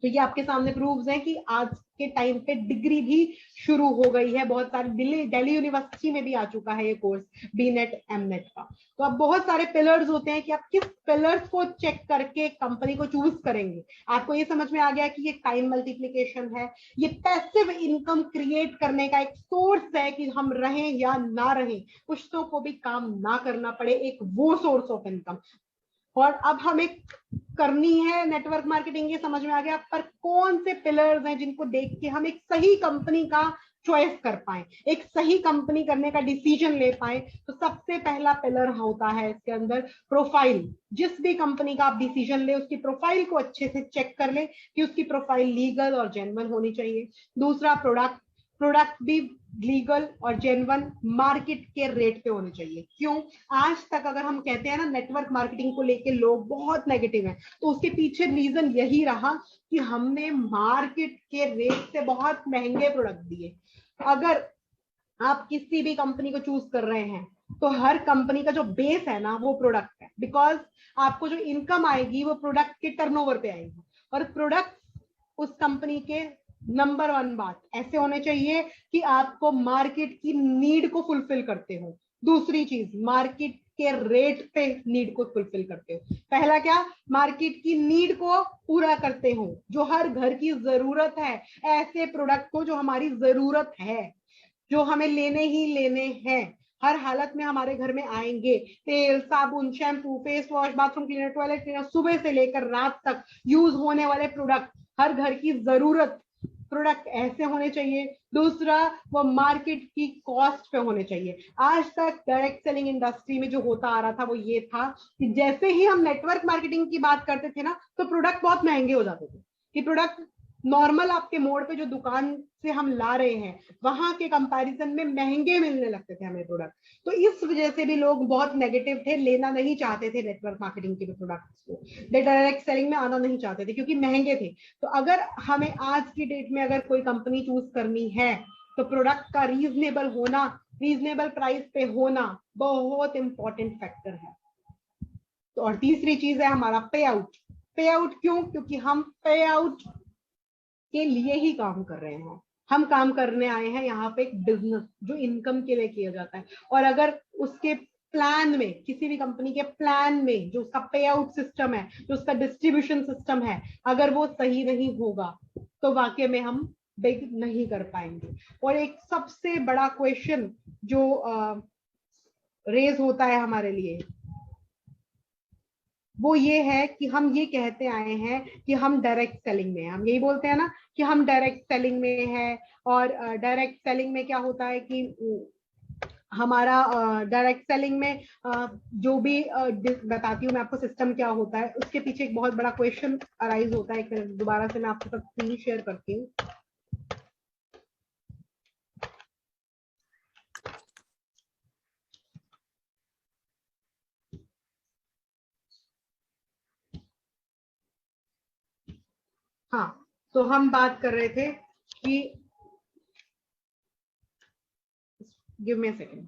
तो ये आपके सामने प्रूफ्स हैं कि आज के टाइम पे डिग्री भी शुरू हो गई है। बहुत सारी दिल्ली यूनिवर्सिटी में भी आ चुका है ये कोर्स बीनेट एमनेट का। तो अब बहुत सारे पिलर्स होते हैं कि आप किस पिलर्स को चेक करके कंपनी को चूज करेंगे। आपको ये समझ में आ गया कि ये टाइम मल्टीप्लिकेशन है, ये पैसिव इनकम क्रिएट करने का एक सोर्स है कि हम रहें या ना रहें, कुछ को भी काम ना करना पड़े, एक वो सोर्स ऑफ इनकम। और अब हमें करनी है नेटवर्क मार्केटिंग, ये समझ में आ गया, पर कौन से पिलर्स हैं जिनको देख के हम एक सही कंपनी का चॉइस कर पाए, एक सही कंपनी करने का डिसीजन ले पाए। तो सबसे पहला पिलर होता है इसके अंदर प्रोफाइल। जिस भी कंपनी का आप डिसीजन ले उसकी प्रोफाइल को अच्छे से चेक कर ले कि उसकी प्रोफाइल लीगल और जेन्युइन होनी चाहिए। दूसरा, प्रोडक्ट भी लीगल और जेन्युइन मार्केट के रेट पे होने चाहिए। क्यों? आज तक अगर हम कहते हैं ना नेटवर्क मार्केटिंग को लेके लोग बहुत नेगेटिव हैं, तो उसके पीछे रीजन यही रहा कि हमने मार्केट के रेट से बहुत महंगे प्रोडक्ट दिए। अगर आप किसी भी कंपनी को चूज कर रहे हैं तो हर कंपनी का जो बेस है ना वो प्रोडक्ट है, बिकॉज आपको जो इनकम आएगी वो प्रोडक्ट के टर्नओवर पे आएगी, और प्रोडक्ट उस कंपनी के नंबर 1 बात ऐसे होने चाहिए कि आपको मार्केट की नीड को फुलफिल करते हो। दूसरी चीज, मार्केट के रेट पे नीड को फुलफिल करते हो। पहला क्या? मार्केट की नीड को पूरा करते हो, जो हर घर की जरूरत है, ऐसे प्रोडक्ट को जो हमारी जरूरत है, जो हमें लेने ही लेने हैं, हर हालत में हमारे घर में आएंगे। तेल, साबुन, shampoo, face wash, bathroom cleaner, toilet cleaner, सुबह से लेकर रात तक यूज होने वाले प्रोडक्ट, हर घर की जरूरत प्रोडक्ट ऐसे होने चाहिए। दूसरा, वो मार्केट की कॉस्ट पे होने चाहिए। आज तक डायरेक्ट सेलिंग इंडस्ट्री में जो होता आ रहा था वो ये था कि जैसे ही हम नेटवर्क मार्केटिंग की बात करते थे ना तो प्रोडक्ट बहुत महंगे हो जाते थे, कि प्रोडक्ट नॉर्मल आपके मोड़ पे जो दुकान से हम ला रहे हैं वहां के कंपैरिजन में महंगे मिलने लगते थे हमें प्रोडक्ट। तो इस वजह से भी लोग बहुत नेगेटिव थे, लेना नहीं चाहते थे नेटवर्क मार्केटिंग के प्रोडक्ट्स को, डायरेक्ट सेलिंग में आना नहीं चाहते थे क्योंकि महंगे थे। तो अगर हमें आज की डेट में अगर कोई कंपनी चूज करनी है तो प्रोडक्ट का रीजनेबल होना, रीजनेबल प्राइस पे होना बहुत इंपॉर्टेंट फैक्टर है। तो और तीसरी चीज है हमारा पे आउट। पे आउट क्यों? क्योंकि हम पे आउट के लिए ही काम कर रहे हैं। हम काम करने आए हैं यहाँ पे एक बिजनेस जो इनकम के लिए किया जाता है, और अगर उसके प्लान में, किसी भी कंपनी के प्लान में जो उसका पे आउट सिस्टम है, जो उसका डिस्ट्रीब्यूशन सिस्टम है, अगर वो सही नहीं होगा तो वाकई में हम बिग नहीं कर पाएंगे। और एक सबसे बड़ा क्वेश्चन जो रेज होता है हमारे लिए वो ये है कि हम ये कहते आए हैं कि हम डायरेक्ट सेलिंग में हैं। हम यही बोलते हैं ना कि हम डायरेक्ट सेलिंग में हैं, और डायरेक्ट सेलिंग में क्या होता है कि हमारा डायरेक्ट सेलिंग में जो भी बताती हूँ मैं आपको सिस्टम क्या होता है, उसके पीछे एक बहुत बड़ा क्वेश्चन अराइज होता है। एक मिनट दोबारा से मैं आपके साथ स्क्रीन शेयर करती हूँ। हाँ, तो हम बात कर रहे थे कि give me a second.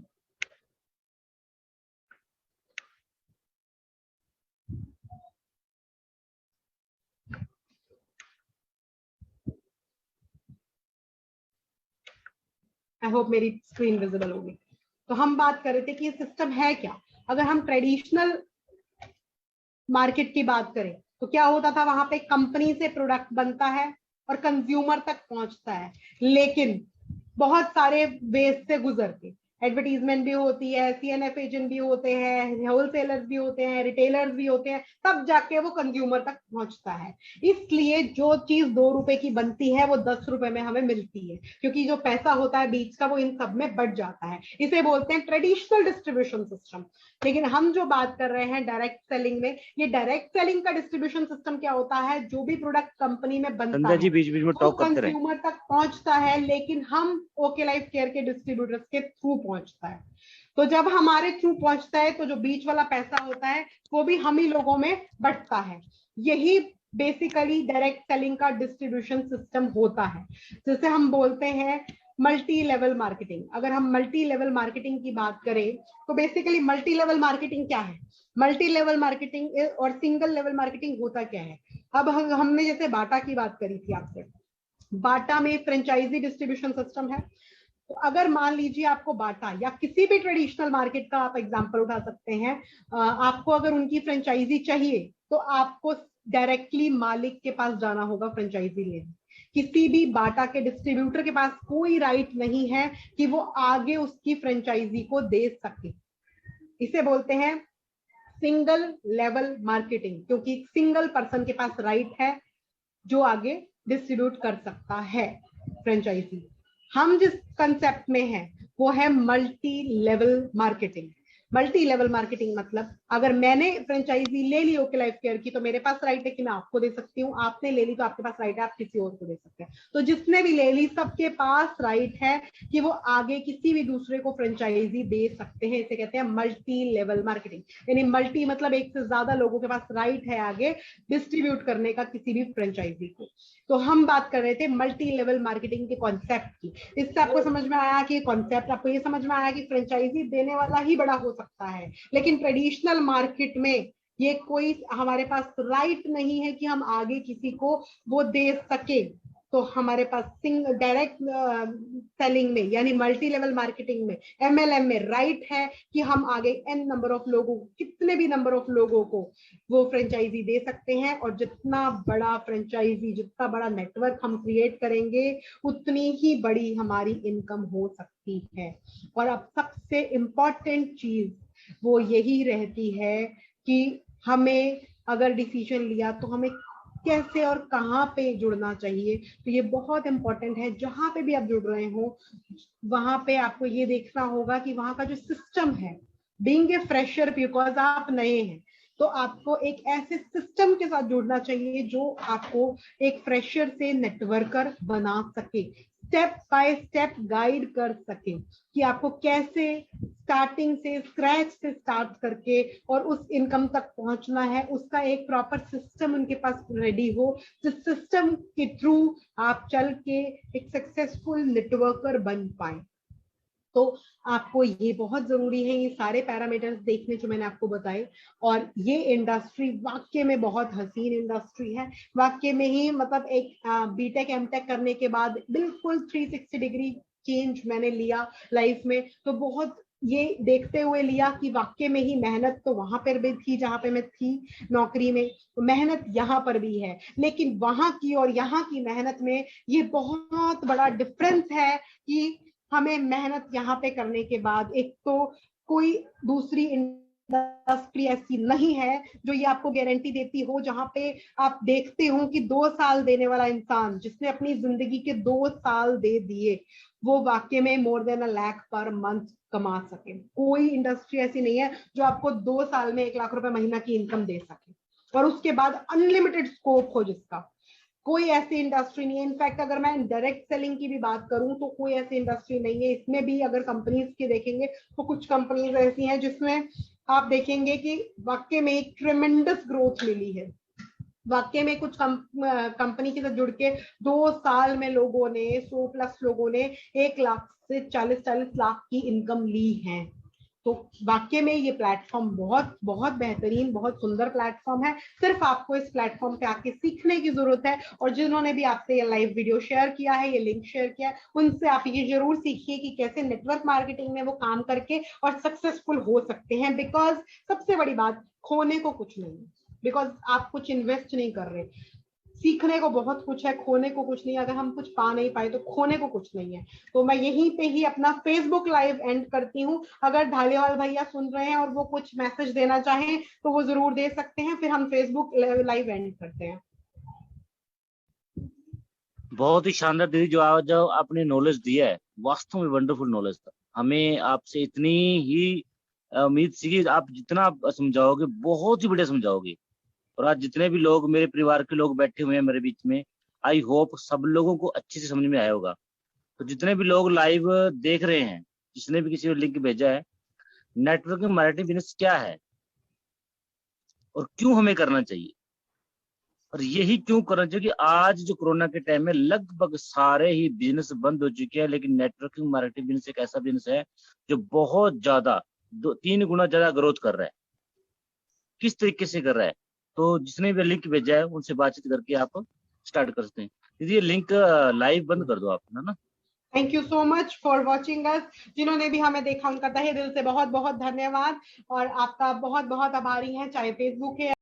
I hope मेरी स्क्रीन विजिबल होगी। तो हम बात कर रहे थे कि ये सिस्टम है क्या। अगर हम ट्रेडिशनल मार्केट की बात करें तो क्या होता था, वहां पे कंपनी से प्रोडक्ट बनता है और कंज्यूमर तक पहुंचता है, लेकिन बहुत सारे वेज से गुजर के एडवर्टीजमेंट भी होती है, सीएनएफ एजेंट भी होते हैं, होलसेलर्स भी होते हैं, रिटेलर्स भी होते हैं, तब जाके वो कंज्यूमर तक पहुंचता है। इसलिए जो चीज 2 रुपए की बनती है वो 10 रुपए में हमें मिलती है, क्योंकि जो पैसा होता है बीच का वो इन सब में बढ़ जाता है। इसे बोलते हैं ट्रेडिशनल डिस्ट्रीब्यूशन सिस्टम। लेकिन हम जो बात कर रहे हैं डायरेक्ट सेलिंग में, ये डायरेक्ट सेलिंग का डिस्ट्रीब्यूशन सिस्टम क्या होता है, जो भी प्रोडक्ट कंपनी में बनता है बीच बीच में वो टॉक करते रहे। कंज्यूमर तक पहुंचता है, लेकिन हम ओके लाइफ केयर के डिस्ट्रीब्यूटर्स के थ्रू पहुंचता है। तो जब हमारे थ्रू पहुंचता है तो जो बीच वाला पैसा होता है वो भी हम ही लोगों में बंटता है। यही बेसिकली डायरेक्ट सेलिंग का डिस्ट्रीब्यूशन सिस्टम होता है, जैसे हम बोलते हैं मल्टी लेवल मार्केटिंग। अगर हम मल्टी लेवल मार्केटिंग की बात करें तो बेसिकली मल्टी लेवल मार्केटिंग क्या है, मल्टी लेवल मार्केटिंग और सिंगल लेवल मार्केटिंग होता क्या है। अब हमने जैसे बाटा की बात करी थी आपसे, बाटा में फ्रेंचाइजी डिस्ट्रीब्यूशन सिस्टम है। तो अगर मान लीजिए आपको बाटा या किसी भी ट्रेडिशनल मार्केट का आप एग्जांपल उठा सकते हैं, आपको अगर उनकी फ्रेंचाइजी चाहिए तो आपको डायरेक्टली मालिक के पास जाना होगा फ्रेंचाइजी लेने। किसी भी बाटा के डिस्ट्रीब्यूटर के पास कोई राइट नहीं है कि वो आगे उसकी फ्रेंचाइजी को दे सके। इसे बोलते हैं सिंगल लेवल मार्केटिंग, क्योंकि सिंगल पर्सन के पास राइट है जो आगे डिस्ट्रीब्यूट कर सकता है फ्रेंचाइजी। हम जिस कंसेप्ट में है वो है multi level marketing. Multi level marketing मतलब अगर मैंने फ्रेंचाइजी ले ली ओके लाइफ केयर की तो मेरे पास राइट है कि मैं आपको दे सकती हूँ, आपने ले ली तो आपके पास राइट है आप किसी और को दे सकते हैं। तो जिसने भी ले ली सबके पास राइट है कि वो आगे किसी भी दूसरे को फ्रेंचाइजी दे सकते हैं। इसे कहते हैं मल्टी लेवल मार्केटिंग। यानी मल्टी मतलब एक से ज्यादा लोगों के पास राइट है आगे डिस्ट्रीब्यूट करने का किसी भी फ्रेंचाइजी को। तो हम बात कर रहे थे मल्टी लेवल मार्केटिंग के कॉन्सेप्ट की। इससे आपको समझ में आया कि कॉन्सेप्ट, आपको ये समझ में आया कि फ्रेंचाइजी देने वाला ही बड़ा हो सकता है, लेकिन ट्रेडिशनल मार्केट में ये कोई हमारे पास राइट नहीं है कि हम आगे किसी को वो दे सके। तो हमारे पास डायरेक्ट सेलिंग में यानी मल्टी लेवल मार्केटिंग में एमएलएम में राइट है कि हम आगे एन नंबर ऑफ लोगों को, कितने भी नंबर ऑफ लोगों को वो फ्रेंचाइजी दे सकते हैं। और जितना बड़ा फ्रेंचाइजी, जितना बड़ा नेटवर्क हम क्रिएट करेंगे उतनी ही बड़ी हमारी इनकम हो सकती है। और अब सबसे इंपॉर्टेंट चीज वो यही रहती है कि हमें अगर डिसीजन लिया तो हमें कैसे और कहाँ पे जुड़ना चाहिए। तो ये बहुत इंपॉर्टेंट है, जहां पे भी आप जुड़ रहे हो वहां पे आपको ये देखना होगा कि वहां का जो सिस्टम है, बीइंग ए फ्रेशर बिकॉज आप नए हैं, तो आपको एक ऐसे सिस्टम के साथ जुड़ना चाहिए जो आपको एक फ्रेशर से नेटवर्कर बना सके, स्टेप बाय स्टेप गाइड कर सके कि आपको कैसे स्टार्टिंग से स्क्रैच से स्टार्ट करके और उस इनकम तक पहुंचना है। उसका एक प्रॉपर सिस्टम उनके पास रेडी हो, जिस सिस्टम के थ्रू आप चल के एक सक्सेसफुल नेटवर्कर बन पाए। तो आपको ये बहुत जरूरी है, ये सारे पैरामीटर्स देखने जो मैंने आपको बताए। और ये इंडस्ट्री वाकई में बहुत हसीन इंडस्ट्री है, वाकई में ही मतलब एक बीटेक एमटेक करने के बाद बिल्कुल 360 डिग्री चेंज मैंने लिया लाइफ में। तो बहुत ये देखते हुए लिया कि वाकई में ही मेहनत तो वहां पर भी थी जहां पे मैं थी नौकरी में, तो मेहनत यहाँ पर भी है, लेकिन वहां की और यहाँ की मेहनत में ये बहुत बड़ा डिफरेंस है कि हमें मेहनत यहाँ पे करने के बाद एक तो कोई दूसरी इंडस्ट्री ऐसी नहीं है जो ये आपको गारंटी देती हो, जहां पे आप देखते हो कि 2 साल देने वाला इंसान जिसने अपनी जिंदगी के 2 साल दे दिए वो वाकई में more than 1 lakh per month कमा सके। कोई इंडस्ट्री ऐसी नहीं है जो आपको 2 साल में 1 लाख रुपए महीना की इनकम दे सके और उसके बाद अनलिमिटेड स्कोप हो जिसका। कोई ऐसी इंडस्ट्री नहीं है। इनफैक्ट अगर मैं डायरेक्ट सेलिंग की भी बात करूं तो कोई ऐसी इंडस्ट्री नहीं है। इसमें भी अगर कंपनीज की देखेंगे तो कुछ कंपनीज ऐसी हैं जिसमें आप देखेंगे कि वाकई में एक ट्रेमेंडस ग्रोथ मिली है। वाकई में कुछ कंपनी के साथ जुड़ के 2 साल में लोगों ने 100+ लोगों ने 1 लाख से 40 लाख की इनकम ली है। तो वाकई में ये प्लेटफॉर्म बहुत बहुत बेहतरीन, बहुत सुंदर प्लेटफॉर्म है। सिर्फ आपको इस प्लेटफॉर्म पे आके सीखने की जरूरत है। और जिन्होंने भी आपसे ये लाइव वीडियो शेयर किया है, ये लिंक शेयर किया है, उनसे आप ये जरूर सीखिए कि कैसे नेटवर्क मार्केटिंग में वो काम करके और सक्सेसफुल हो सकते हैं। बिकॉज सबसे बड़ी बात, खोने को कुछ नहीं है, बिकॉज आप कुछ इन्वेस्ट नहीं कर रहे। सीखने को बहुत कुछ है, खोने को कुछ नहीं। अगर हम कुछ पा नहीं पाए तो खोने को कुछ नहीं है। तो मैं यहीं पे ही अपना फेसबुक लाइव एंड करती हूँ। अगर ढालीवाल भैया सुन रहे हैं और वो कुछ मैसेज देना चाहें तो वो जरूर दे सकते हैं, फिर हम फेसबुक लाइव एंड करते हैं। बहुत ही शानदार दीदी, जो आज जो आपने नॉलेज दिया है वास्तव में वंडरफुल नॉलेज था। हमें आपसे इतनी ही उम्मीद थी कि आप जितना समझाओगे बहुत ही बढ़िया समझाओगे। और आज जितने भी लोग मेरे परिवार के लोग बैठे हुए हैं मेरे बीच में, आई होप सब लोगों को अच्छे से समझ में आया होगा। तो जितने भी लोग लाइव देख रहे हैं, जिसने भी किसी को लिंक भेजा है, नेटवर्किंग मार्केटिंग बिजनेस क्या है और क्यों हमें करना चाहिए, और यही क्यों करना चाहिए कि आज जो कोरोना के टाइम में लगभग सारे ही बिजनेस बंद हो चुके हैं, लेकिन नेटवर्किंग मार्केटिंग बिजनेस एक ऐसा बिजनेस है जो बहुत ज्यादा 2-3 गुना ज्यादा ग्रोथ कर रहा है। किस तरीके से कर रहा है, तो जिसने भी लिंक भेजा है उनसे बातचीत करके आप स्टार्ट कर सकते हैं। दीदी ये लिंक लाइव बंद कर दो आप, है ना। Thank you so much for watching us. जिन्होंने भी हमें देखा उनका तहे दिल से बहुत बहुत धन्यवाद। और आपका बहुत बहुत आभारी है, चाहे फेसबुक है